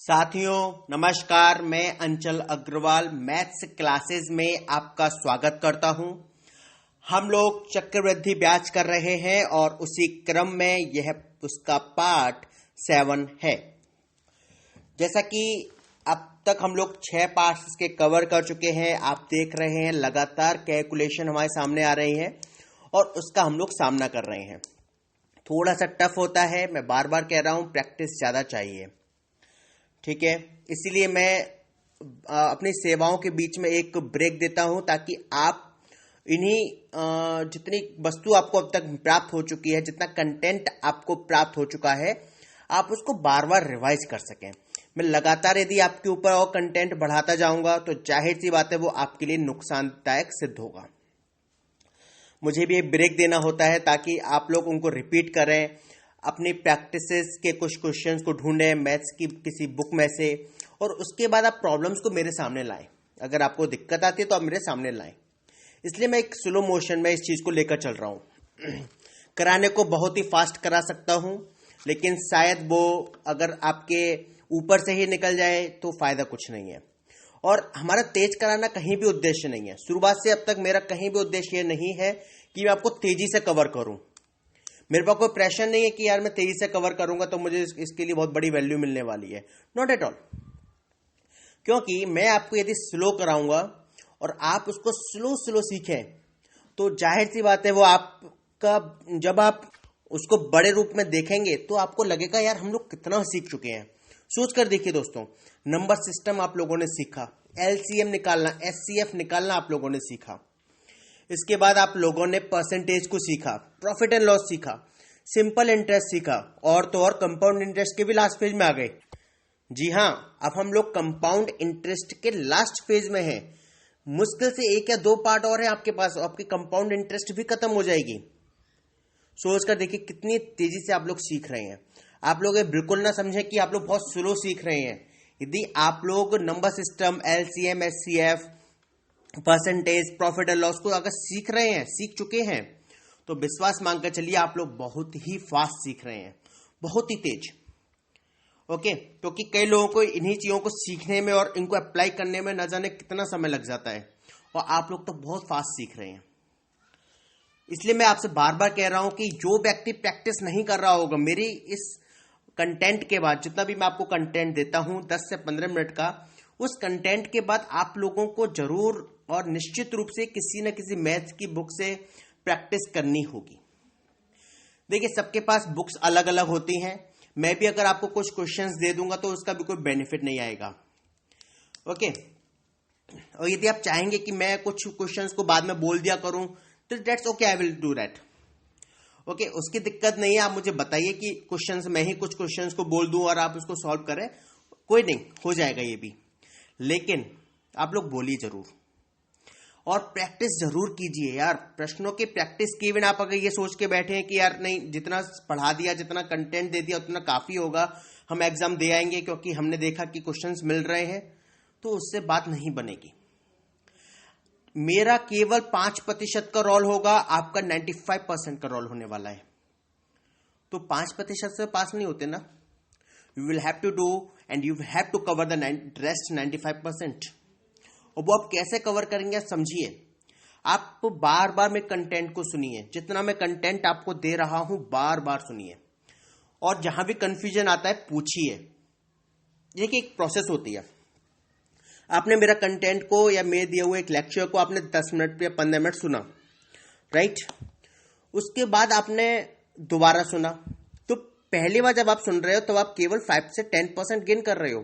साथियों नमस्कार। मैं अंचल अग्रवाल मैथ्स क्लासेस में आपका स्वागत करता हूं। हम लोग चक्रवृद्धि ब्याज कर रहे हैं और उसी क्रम में यह उसका पार्ट 7 है। जैसा कि अब तक हम लोग 6 पार्ट्स के कवर कर चुके हैं। आप देख रहे हैं लगातार कैलकुलेशन हमारे सामने आ रही है और उसका हम लोग सामना कर रहे हैं। थोड़ा सा टफ होता है, मैं बार बार कह रहा हूं, प्रैक्टिस ज़्यादा चाहिए। ठीक है, इसीलिए मैं अपनी सेवाओं के बीच में एक ब्रेक देता हूं ताकि आप इन्हीं जितनी वस्तु आपको अब तक प्राप्त हो चुकी है, जितना कंटेंट आपको प्राप्त हो चुका है, आप उसको बार बार रिवाइज कर सकें। मैं लगातार यदि आपके ऊपर और कंटेंट बढ़ाता जाऊंगा तो जाहिर सी बात है वो आपके लिए नुकसानदायक सिद्ध होगा। मुझे भी एक ब्रेक देना होता है ताकि आप लोग उनको रिपीट करें, अपनी प्रैक्टिसेस के कुछ क्वेश्चंस को ढूंढें मैथ्स की किसी बुक में से, और उसके बाद आप प्रॉब्लम्स को मेरे सामने लाएं। अगर आपको दिक्कत आती है तो आप मेरे सामने लाएं। इसलिए मैं एक स्लो मोशन में इस चीज़ को लेकर चल रहा हूं। कराने को बहुत ही फास्ट करा सकता हूं, लेकिन शायद वो अगर आपके ऊपर से ही निकल जाए तो फायदा कुछ नहीं है। और हमारा तेज कराना कहीं भी उद्देश्य नहीं है। शुरुआत से अब तक मेरा कहीं भी उद्देश्य ये नहीं है कि मैं आपको तेजी से कवर करूं। मेरे पास कोई प्रेशर नहीं है कि यार मैं तेजी से कवर करूंगा तो मुझे इसके लिए बहुत बड़ी वैल्यू मिलने वाली है। Not at all. क्योंकि मैं आपको यदि स्लो कराऊंगा और आप उसको स्लो स्लो सीखें तो जाहिर सी बात है वो आपका, जब आप उसको बड़े रूप में देखेंगे तो आपको लगेगा यार हम लोग कितना सीख चुके हैं। सोच कर देखिए दोस्तों, नंबर सिस्टम आप लोगों ने सीखा, एलसीएम निकालना, एचसीएफ निकालना आप लोगों ने सीखा। इसके बाद आप लोगों ने परसेंटेज को सीखा, प्रॉफिट एंड लॉस सीखा, सिंपल इंटरेस्ट सीखा, और तो और कंपाउंड इंटरेस्ट के भी लास्ट फेज में आ गए। जी हाँ, अब हम लोग कंपाउंड इंटरेस्ट के लास्ट फेज में हैं। मुश्किल से 1 या 2 पार्ट और है आपके पास, आपकी कंपाउंड इंटरेस्ट भी खत्म हो जाएगी। सोच कर देखिए कितनी तेजी से आप लोग सीख रहे हैं। आप लोग ये बिल्कुल ना समझें कि आप लोग बहुत स्लो सीख रहे हैं। यदि आप लोग number system, LCM, HCF, percentage, profit and loss को अगर सीख रहे हैं, सीख चुके हैं, तो विश्वास मांग कर चलिए आप लोग बहुत ही फास्ट सीख रहे हैं, बहुत ही तेज। ओके, क्योंकि कई लोगों को इन्हीं चीजों को सीखने में और इनको अप्लाई करने में न जाने कितना समय लग जाता है, और आप लोग तो बहुत फास्ट सीख रहे हैं। इसलिए मैं आपसे बार बार कह रहा हूं कि जो व्यक्ति प्रैक्टिस नहीं कर रहा होगा, मेरी इस कंटेंट के बाद, जितना भी मैं आपको कंटेंट देता हूं 10 से 15 मिनट का, उस कंटेंट के बाद आप लोगों को जरूर और निश्चित रूप से किसी न किसी मैथ्स की बुक से प्रैक्टिस करनी होगी। देखिए सबके पास बुक्स अलग अलग होती हैं। मैं भी अगर आपको कुछ क्वेश्चंस दे दूंगा तो उसका भी कोई बेनिफिट नहीं आएगा। ओके, और यदि आप चाहेंगे कि मैं कुछ क्वेश्चंस को बाद में बोल दिया करूं तो that's okay, I will do that. Okay, उसकी दिक्कत नहीं है। आप मुझे बताइए कि क्वेश्चंस, मैं ही कुछ क्वेश्चंस को बोल दूं और आप उसको सॉल्व करें, कोई नहीं, हो जाएगा ये भी। लेकिन आप लोग बोलिए जरूर और प्रैक्टिस जरूर कीजिए यार। प्रश्नों की प्रैक्टिस किए बिना आप अगर ये सोच के बैठे हैं कि यार नहीं, जितना पढ़ा दिया, जितना कंटेंट दे दिया उतना काफी होगा, हम एग्जाम दे आएंगे क्योंकि हमने देखा कि क्वेश्चंस मिल रहे हैं, तो उससे बात नहीं बनेगी। मेरा केवल 5% का रोल होगा, आपका 95% का रोल होने वाला है। तो 5% से पास नहीं होते ना। You will have to do and you have to cover the rest 95%। और वो आप कैसे कवर करेंगे समझिए। आप बार बार मैं कंटेंट को सुनिए, जितना मैं कंटेंट आपको दे रहा हूं बार बार सुनिए, और जहां भी कंफ्यूजन आता है पूछिए। ये कि एक प्रोसेस होती है। आपने मेरा कंटेंट को या मेरे दिए हुए एक लेक्चर को आपने 10 मिनट या 15 मिनट सुना, राइट। उसके बाद आपने दोबारा सुना, तो पहली बार जब आप सुन रहे हो तो आप केवल 5 से 10% गेन कर रहे हो।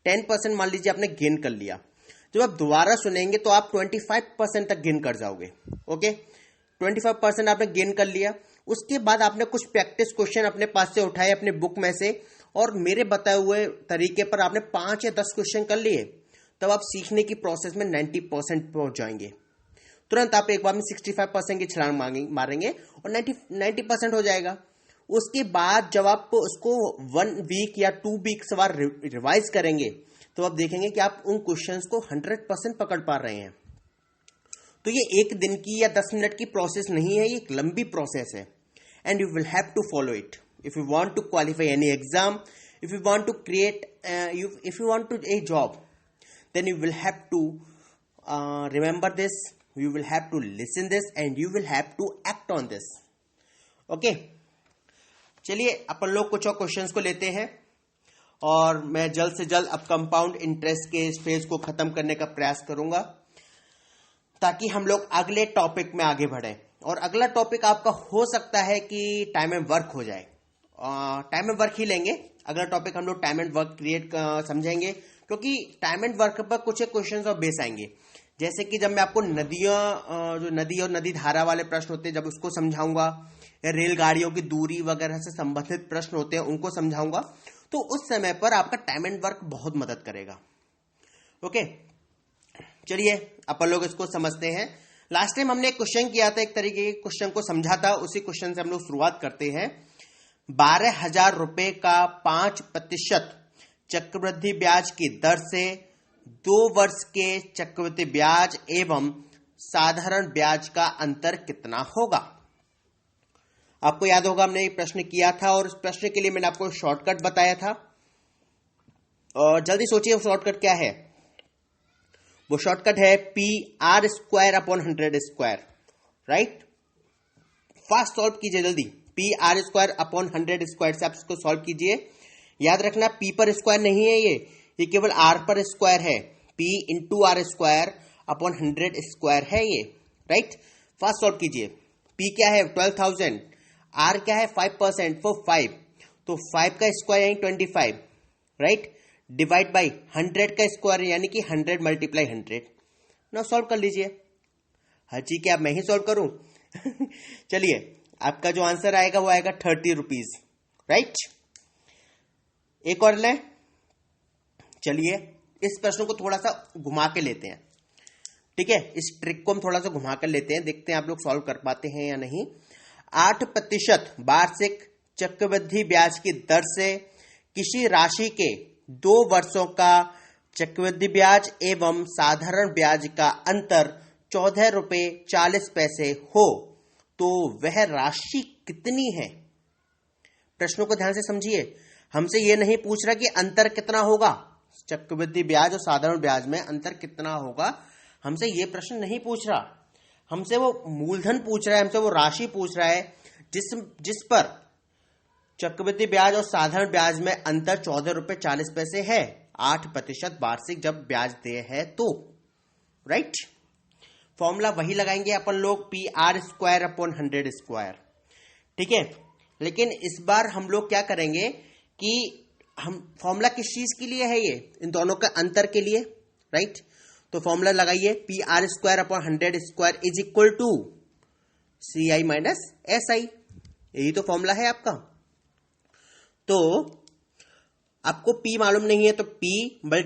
10% मान लीजिए आपने गेन कर लिया। जब आप दोबारा सुनेंगे तो आप 25% तक गेन कर जाओगे। ओके, 25% आपने गेन कर लिया। उसके बाद आपने कुछ प्रैक्टिस क्वेश्चन अपने पास से उठाए अपने बुक में से, और मेरे बताए हुए तरीके पर आपने 5 या 10 क्वेश्चन कर लिए, तब आप सीखने की प्रोसेस में 90% पहुंच जाएंगे। तुरंत आप एक बार में 65% की छलांग मारेंगे और 90% हो जाएगा। उसके बाद जब आप उसको 1 वीक या 2 वीक सवार रिवाइज करेंगे तो आप देखेंगे कि आप उन क्वेश्चंस को 100% पकड़ पा रहे हैं। तो ये 1 दिन की या 10 मिनट की प्रोसेस नहीं है, ये एक लंबी प्रोसेस है, and you will have to follow it if you want to qualify any exam, if you want to create if you want to a job, then you will have to remember this, you will have to listen this, and you will have to act on this. Okay, चलिए अपन लोग कुछ और questions को लेते हैं और मैं जल्द से जल्द अब कंपाउंड इंटरेस्ट के इस फेज को खत्म करने का प्रयास करूंगा ताकि हम लोग अगले टॉपिक में आगे बढ़े। और अगला टॉपिक आपका हो सकता है कि टाइम एंड वर्क हो जाए, टाइम एंड वर्क ही लेंगे। अगला टॉपिक हम लोग टाइम एंड वर्क क्रिएट समझेंगे, क्योंकि टाइम एंड वर्क पर कुछ क्वेश्चंस और बेस आएंगे। जैसे कि जब मैं आपको नदियां, जो नदी और नदी धारा वाले प्रश्न होते हैं, जब उसको समझाऊंगा, या रेलगाड़ियों की दूरी वगैरह से संबंधित प्रश्न होते हैं उनको समझाऊंगा, तो उस समय पर आपका टाइम एंड वर्क बहुत मदद करेगा। ओके, चलिए अपन लोग इसको समझते हैं। लास्ट टाइम हमने एक क्वेश्चन किया था, एक तरीके के क्वेश्चन को समझा था, उसी क्वेश्चन से हम लोग शुरुआत करते हैं। 12,000 रुपए का 5% चक्रवृद्धि ब्याज की दर से 2 वर्ष के चक्रवृद्धि ब्याज एवं साधारण ब्याज का अंतर कितना होगा। आपको याद होगा हमने एक प्रश्न किया था और इस प्रश्न के लिए मैंने आपको शॉर्टकट बताया था, और जल्दी सोचिए वो शॉर्टकट क्या है। वो शॉर्टकट है PR² / 100², राइट। फास्ट सॉल्व कीजिए जल्दी, PR² / 100² से आप इसको सॉल्व कीजिए। याद रखना P पर स्क्वायर नहीं है, ये केवल R पर स्क्वायर है। P × R² / 100² है ये, राइट। फास्ट सॉल्व कीजिए। P क्या है 12,000, R क्या है 5%, वो 5, तो 5 का स्क्वायर यानी 25, राइट, डिवाइड बाई 100 का स्क्वायर यानी कि 100 × 100। ना सॉल्व कर लीजिए। हर चीज क्या मैं ही सॉल्व करूं? चलिए, आपका जो आंसर आएगा वो आएगा 30 रुपीज, राइट। एक और लें। चलिए इस प्रश्न को थोड़ा सा घुमा के लेते हैं, ठीक है। इस ट्रिक को हम थोड़ा सा घुमा कर लेते हैं, देखते हैं आप लोग सॉल्व कर पाते हैं या नहीं। 8% वार्षिक चक्रवृद्धि ब्याज की दर से किसी राशि के 2 वर्षों का चक्रवृद्धि ब्याज एवं साधारण ब्याज का अंतर 14 रुपए 40 पैसे हो तो वह राशि कितनी है। प्रश्नों को ध्यान से समझिए। हमसे यह नहीं पूछ रहा कि अंतर कितना होगा, चक्रवृद्धि ब्याज और साधारण ब्याज में अंतर कितना होगा, हमसे यह प्रश्न नहीं पूछ रहा। हमसे वो मूलधन पूछ रहा है, हमसे वो राशि पूछ रहा है जिस पर चक्रवृद्धि ब्याज और साधारण ब्याज में अंतर 14 रुपए 40 पैसे है। 8% वार्षिक जब ब्याज दे है तो, राइट। फॉर्मूला वही लगाएंगे अपन लोग, PR² / 100², ठीक है। लेकिन इस बार हम लोग क्या करेंगे कि हम फॉर्मूला किस चीज के लिए है, ये इन दोनों का अंतर के लिए, राइट। तो फॉर्मूला लगाइए, PR² / 100² is equal to CI - SI। यही तो फॉर्मूला है आपका। तो आपको P मालूम नहीं है तो P ×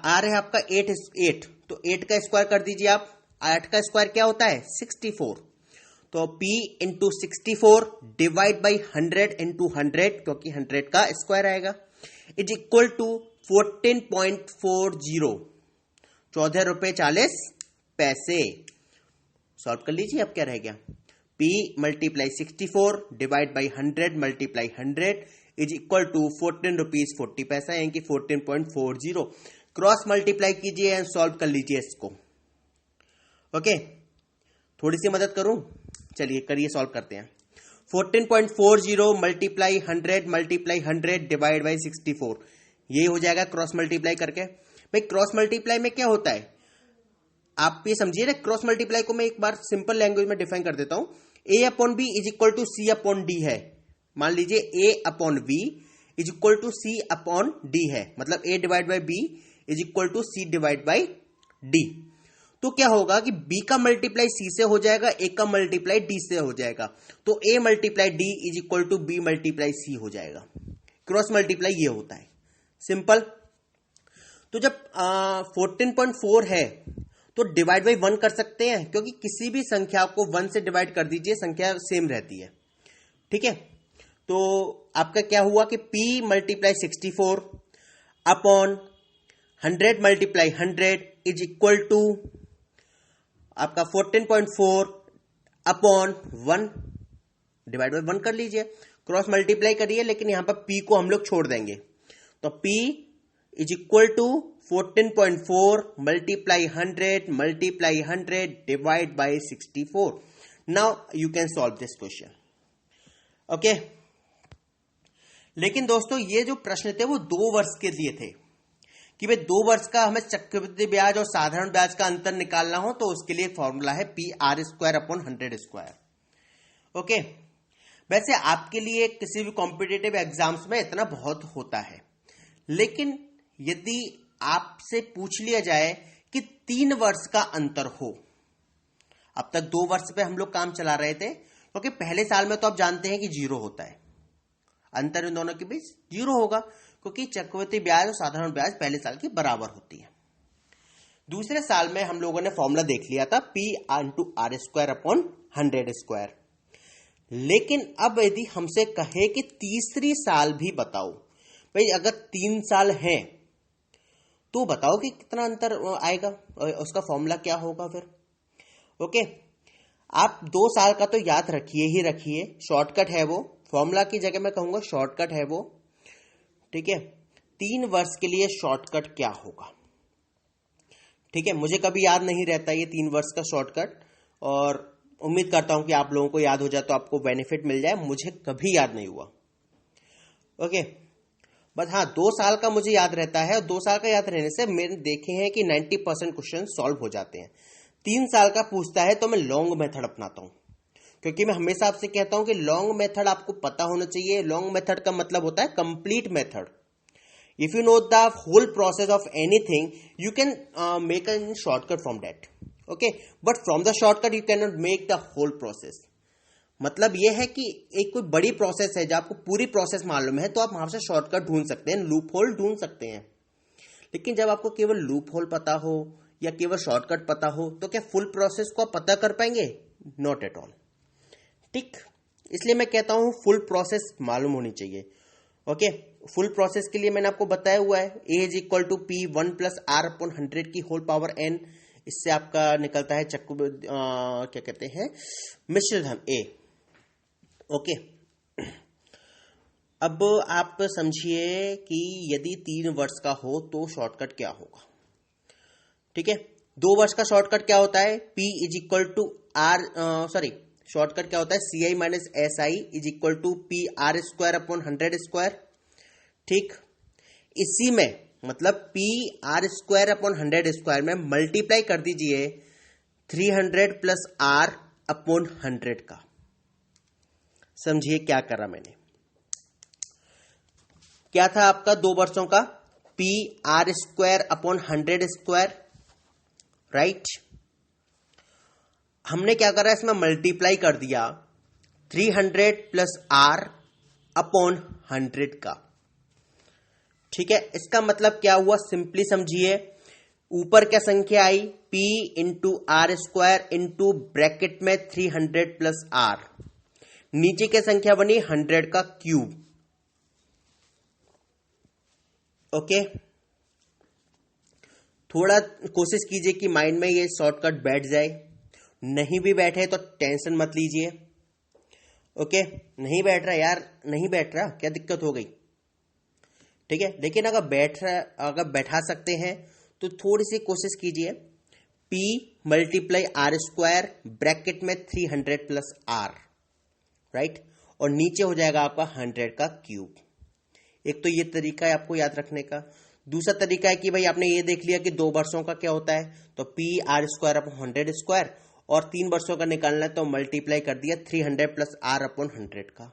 R है आपका 8, तो 8 का स्क्वायर कर दीजिए आप। 8 का स्क्वायर क्या होता है 64, तो P × 64 डिवाइड बाई 100 × 100, क्योंकि 100 का स्क्वायर आएगा, इज इक्वल टू 14.40, 14 रुपए 40 पैसे। सॉल्व कर लीजिए, अब क्या रह गया। P × 64 divide by 100 × 100 is equal to 14 rupees 40 paisa, यानी कि 14.40। क्रॉस मल्टीप्लाई कीजिए एंड सॉल्व कर लीजिए इसको। ओके, थोड़ी सी मदद करूं, चलिए करिए, सॉल्व करते हैं। 14.40 मल्टीप्लाई 100 मल्टीप्लाई 100 डिवाइड बाई 64, ये हो जाएगा क्रॉस मल्टीप्लाई करके। भाई क्रॉस मल्टीप्लाई में क्या होता है आप ये समझिए ना। क्रॉस मल्टीप्लाई को मैं एक बार सिंपल लैंग्वेज में डिफाइन कर देता हूं। A/B is equal to C/D है। मान लीजिए A/B is equal to C/D है, मतलब A divide by B is equal to C divide by D। तो क्या होगा कि B का मल्टीप्लाई C से हो जाएगा, A का मल्टीप्लाई D से हो जाएगा, तो A × D is equal to B × C हो जाएगा। क्रॉस मल्टीप्लाई ये होता है, सिंपल। तो जब 14.4 है तो डिवाइड बाई 1 कर सकते हैं, क्योंकि किसी भी संख्या को 1 से डिवाइड कर दीजिए, संख्या सेम रहती है, ठीक है। तो आपका क्या हुआ कि P × 64 upon 100 × 100 is equal to आपका 14.4 अपॉन 1 डिवाइड बाई 1 कर लीजिए, क्रॉस मल्टीप्लाई करिए, लेकिन यहां पर P को हम लोग छोड़ देंगे। तो P is equal to 14.4 multiply 100 divide by 64. Now you can solve this question. Okay, लेकिन दोस्तों ये जो प्रश्न थे वो 2 वर्ष के लिए थे कि भाई 2 वर्ष का हमें चक्रवृद्धि ब्याज और साधारण ब्याज का अंतर निकालना हो तो उसके लिए फॉर्मूला है PR² ओके. वैसे आपके लिए किसी भी कॉम्पिटिटिव एग्जाम्स में इतना बहुत होता है, लेकिन यदि आपसे पूछ लिया जाए कि 3 वर्ष का अंतर हो, अब तक 2 वर्ष पे हम लोग काम चला रहे थे क्योंकि पहले साल में तो आप जानते हैं कि 0 होता है, अंतर इन दोनों के बीच 0 होगा क्योंकि चक्रवृद्धि ब्याज और साधारण ब्याज पहले साल की बराबर होती है. दूसरे साल में हम लोगों ने फॉर्मूला देख लिया था P/R²/100². लेकिन अब यदि हमसे कहे कि तीसरी साल भी बताओ, भाई अगर 3 साल हैं तो बताओ कि कितना अंतर आएगा, उसका फॉर्मूला क्या होगा फिर. ओके, आप 2 साल का तो याद रखिए ही रखिए, शॉर्टकट है वो, फॉर्मूला की जगह मैं कहूंगा शॉर्टकट है वो. ठीक है, 3 वर्ष के लिए शॉर्टकट क्या होगा. ठीक है, मुझे कभी याद नहीं रहता ये 3 वर्ष का शॉर्टकट, और उम्मीद करता हूं कि आप लोगों को याद हो जाए तो आपको बेनिफिट मिल जाए. मुझे कभी याद नहीं हुआ. ओके, बस हाँ 2 साल का मुझे याद रहता है, और 2 साल का याद रहने से मैंने देखे हैं कि 90% क्वेश्चन सॉल्व हो जाते हैं. 3 साल का पूछता है तो मैं लॉन्ग मेथड अपनाता हूं, क्योंकि मैं हमेशा आपसे कहता हूं कि लॉन्ग मेथड आपको पता होना चाहिए. लॉन्ग मेथड का मतलब होता है complete method. If you know the whole process of anything you can make a shortcut from that. Okay, but from the shortcut you can not make the whole process. मतलब यह है कि एक कोई बड़ी प्रोसेस है, जब आपको पूरी प्रोसेस मालूम है तो आप वहां से शॉर्टकट ढूंढ सकते हैं, लूप होल ढूंढ सकते हैं. लेकिन जब आपको केवल लूप होल पता हो या केवल शॉर्टकट पता हो तो क्या फुल प्रोसेस को आप पता कर पाएंगे? Not at all. ठीक, इसलिए मैं कहता हूं फुल प्रोसेस मालूम होनी चाहिए. ओके, फुल प्रोसेस के लिए मैंने आपको बताया हुआ है A=P1+R/100 इससे आपका निकलता है क्या कहते हैं, मिश्र धन A. ओके, अब आप समझिए कि यदि 3 वर्ष का हो तो शॉर्टकट क्या होगा. ठीक है, 2 वर्ष का शॉर्टकट क्या होता है, शॉर्टकट क्या होता है, CI-SI=PR²/100². ठीक, इसी में मतलब PR²/100² में मल्टीप्लाई कर दीजिए 300 + R/100 का. समझिए क्या करा मैंने. क्या था आपका 2 वर्षों का PR²/100², राइट. हमने क्या करा, इसमें मल्टीप्लाई कर दिया 300 + R/100 का. ठीक है, इसका मतलब क्या हुआ, सिंपली समझिए. ऊपर क्या संख्या आई, P/R² ब्रैकेट में 300 + R. नीचे क्या संख्या बनी, 100 का क्यूब. ओके, थोड़ा कोशिश कीजिए कि माइंड में ये शॉर्टकट बैठ जाए. नहीं भी बैठे तो टेंशन मत लीजिए. ओके, नहीं बैठ रहा यार, नहीं बैठ रहा, क्या दिक्कत हो गई. ठीक है, लेकिन अगर बैठा सकते हैं तो थोड़ी सी कोशिश कीजिए. P/R² ब्रैकेट में 300 + R, राइट, और नीचे हो जाएगा आपका 100 का क्यूब. एक तो ये तरीका है आपको याद रखने का. दूसरा तरीका है कि भाई आपने ये देख लिया कि 2 वर्षों का क्या होता है, तो PR²/100², और 3 वर्षों का निकालना है तो मल्टीप्लाई कर दिया 300 + R/100 का.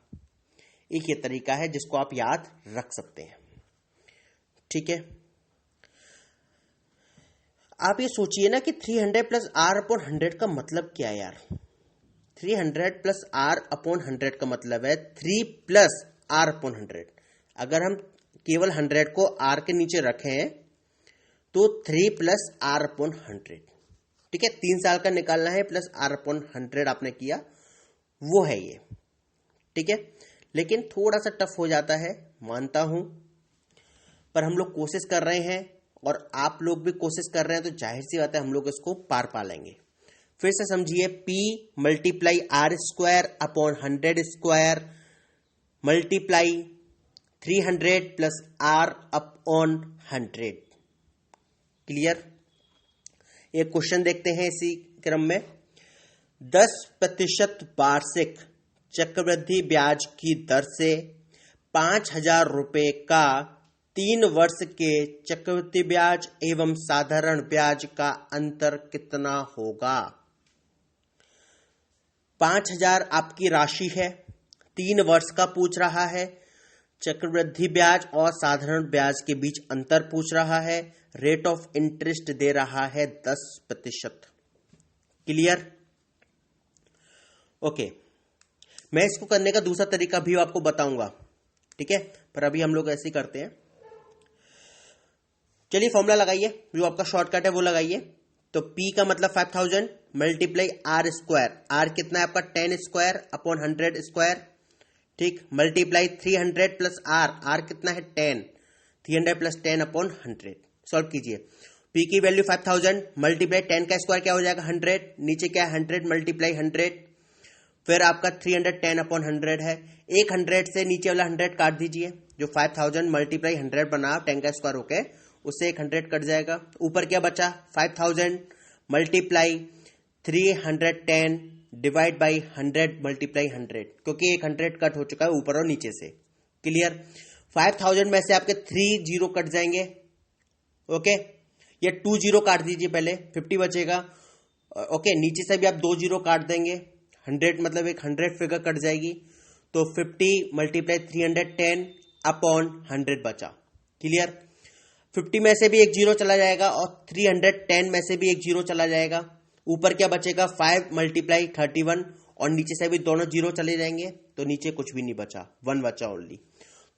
एक ये तरीका है जिसको आप याद रख सकते हैं. ठीक है, आप ये सोचिए ना कि 300 + R/100 का मतलब क्या है यार. 300 + R/100 का मतलब है 3 + R/100. अगर हम केवल 100 को R के नीचे रखें तो 3 + R/100. ठीक है, 3 साल का निकालना है प्लस R/100 आपने किया, वो है ये. ठीक है, लेकिन थोड़ा सा टफ हो जाता है, मानता हूं, पर हम लोग कोशिश कर रहे हैं और आप लोग भी कोशिश कर रहे हैं, तो जाहिर सी बात है हम लोग इसको पार पा लेंगे. फिर से समझिए, P/R² / 100² multiply 300 plus R upon 100। Clear? एक क्वेश्चन देखते हैं इसी क्रम में। 10% वार्षिक चक्रवृद्धि ब्याज की दर से 5,000 रुपए का 3 वर्ष के चक्रवृद्धि ब्याज एवं साधारण ब्याज का अंतर कितना होगा? 5,000 आपकी राशि है, 3 वर्ष का पूछ रहा है, चक्रवृद्धि ब्याज और साधारण ब्याज के बीच अंतर पूछ रहा है, रेट ऑफ इंटरेस्ट दे रहा है 10%। क्लियर? ओके, मैं इसको करने का दूसरा तरीका भी आपको बताऊंगा, ठीक है, पर अभी हम लोग ऐसे ही करते हैं। चलिए फॉर्मूला लगाइए, जो आपका शॉर्टकट है वो लगाइए। तो P का मतलब 5,000 मल्टीप्लाई आर स्क्वायर, आर कितना है आपका 10 स्क्वायर अपॉन 100 स्क्वायर, ठीक, मल्टीप्लाई 300 प्लस आर, आर कितना है 10, 300 प्लस 10 अपॉन 100। सॉल्व कीजिए। P की वैल्यू 5,000 मल्टीप्लाई 10 का स्क्वायर क्या हो जाएगा 100, नीचे क्या है 100 मल्टीप्लाई 100, फिर आपका 310 अपॉन 100 है। एक 100 से नीचे वाला 100 काट दीजिए, जो 5,000 मल्टीप्लाई 100 बना 10 का स्क्वायर होके, उससे एक 100 कट जाएगा। ऊपर क्या बचा 5,000 मल्टीप्लाई 310 डिवाइड बाई 100 मल्टीप्लाई 100, क्योंकि एक 100 कट हो चुका है ऊपर और नीचे से। क्लियर? 5,000 में से आपके 3 जीरो कट जाएंगे। ओके, ये 2 जीरो काट दीजिए, पहले 50 बचेगा। ओके, नीचे से भी आप 2 जीरो काट देंगे, 100 मतलब एक 100 फिगर कट जाएगी, तो 50 मल्टीप्लाई 310 अपॉन 100 बचा। क्लियर? 50 में से भी एक जीरो चला जाएगा और 310 में से भी एक जीरो चला जाएगा। ऊपर क्या बचेगा 5 मल्टीप्लाई 31, और नीचे से भी दोनों जीरो चले जाएंगे, तो नीचे कुछ भी नहीं बचा, 1 बचा ओनली।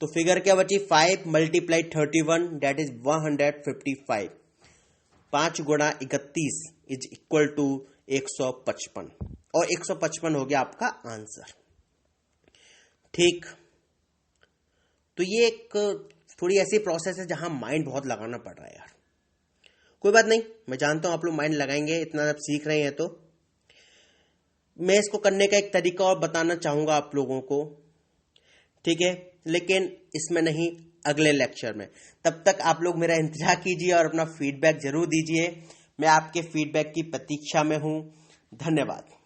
तो फिगर क्या बची 5 मल्टीप्लाई 31 दैट इज 155। 5 गुणा 31 इज इक्वल टू 155, और 155 हो गया आपका आंसर। ठीक, तो ये एक थोड़ी ऐसी प्रोसेस है जहां माइंड बहुत लगाना पड़ रहा है यार। कोई बात नहीं, मैं जानता हूं आप लोग माइंड लगाएंगे, इतना जब सीख रहे हैं तो। मैं इसको करने का एक तरीका और बताना चाहूंगा आप लोगों को, ठीक है, लेकिन इसमें नहीं, अगले लेक्चर में। तब तक आप लोग मेरा इंतजार कीजिए और अपना फीडबैक जरूर दीजिए। मैं आपके फीडबैक की प्रतीक्षा में हूं। धन्यवाद।